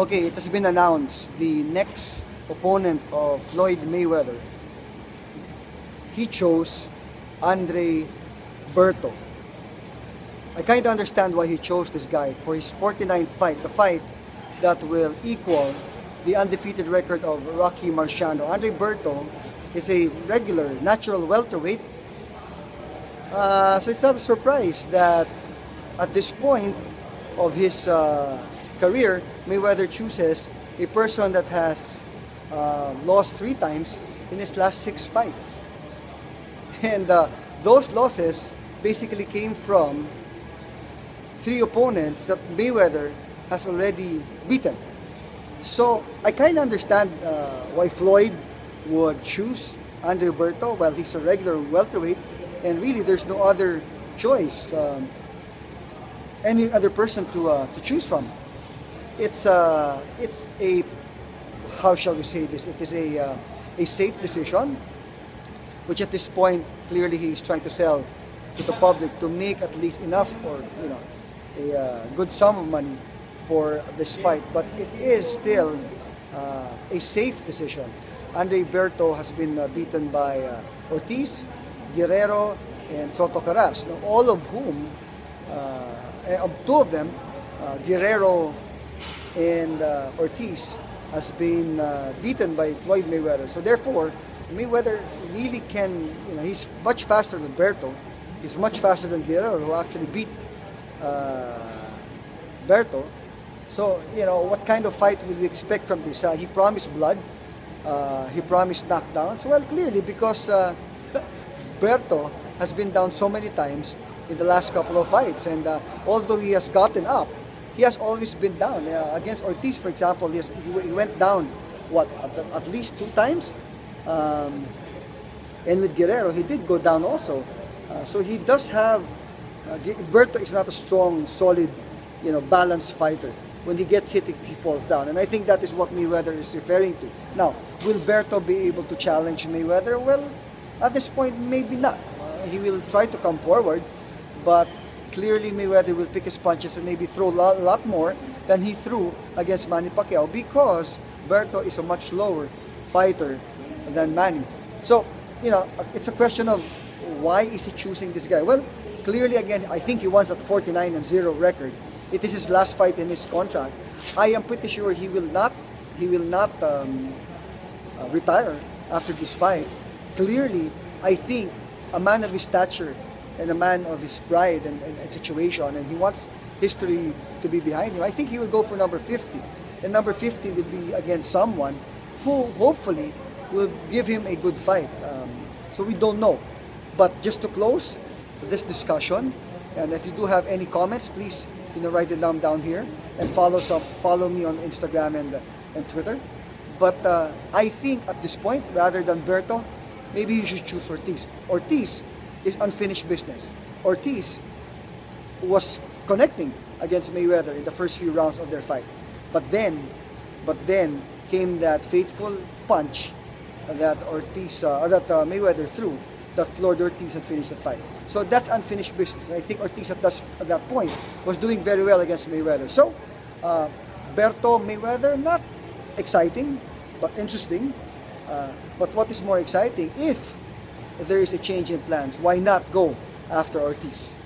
Okay, it has been announced the next opponent of Floyd Mayweather. He chose Andre Berto. I kind of understand why he chose this guy for his 49th fight, the fight that will equal the undefeated record of Rocky Marciano. Andre Berto is a regular, natural welterweight. So it's not a surprise that at this point of his career, Mayweather chooses a person that has lost 3 times in his last 6 fights. And those losses basically came from 3 opponents that Mayweather has already beaten. So I kind of understand why Floyd would choose Andre Berto. Well, he's a regular welterweight, and really there's no other choice, any other person to choose from. It's a, how shall we say this? It is a safe decision, which at this point clearly he's trying to sell to the public to make at least enough, or a good sum of money for this fight. But it is still a safe decision. Andre Berto has been beaten by Ortiz, Guerrero, and Soto Caras, all of whom, of 2 of them, Guerrero and Ortiz, has been beaten by Floyd Mayweather. So therefore, Mayweather really can, he's much faster than Berto. He's much faster than Guerrero, who actually beat Berto. So, what kind of fight will we expect from this? He promised blood. He promised knockdowns. Well, clearly, because Berto has been down so many times in the last couple of fights. And although he has gotten up, he has always been down. Against Ortiz, for example, he went down, at least 2 times? And with Guerrero, he did go down also. So he does have, Berto is not a strong, solid, balanced fighter. When he gets hit, he falls down. And I think that is what Mayweather is referring to. Now, will Berto be able to challenge Mayweather? Well, at this point, maybe not. He will try to come forward, but clearly Mayweather will pick his punches and maybe throw a lot more than he threw against Manny Pacquiao, because Berto is a much lower fighter than Manny. So, it's a question of why is he choosing this guy? Well, clearly, again, I think he wants that 49-0 record. It is his last fight in his contract. I am pretty sure he will not retire after this fight. Clearly, I think a man of his stature and a man of his pride and situation, and he wants history to be behind him, I think he will go for number 50. And number 50 will be against someone who hopefully will give him a good fight. So we don't know. But just to close this discussion, and if you do have any comments, please write them down here, and follow me on Instagram and Twitter. But I think at this point, rather than Berto, maybe you should choose Ortiz. Ortiz is unfinished business. Ortiz was connecting against Mayweather in the first few rounds of their fight, but then came that fateful punch that Mayweather threw that floored Ortiz and finished that fight. So that's unfinished business. And I think Ortiz at that point was doing very well against Mayweather. So Berto Mayweather, not exciting, but interesting. But what is more exciting, if there is a change in plans, why not go after Ortiz?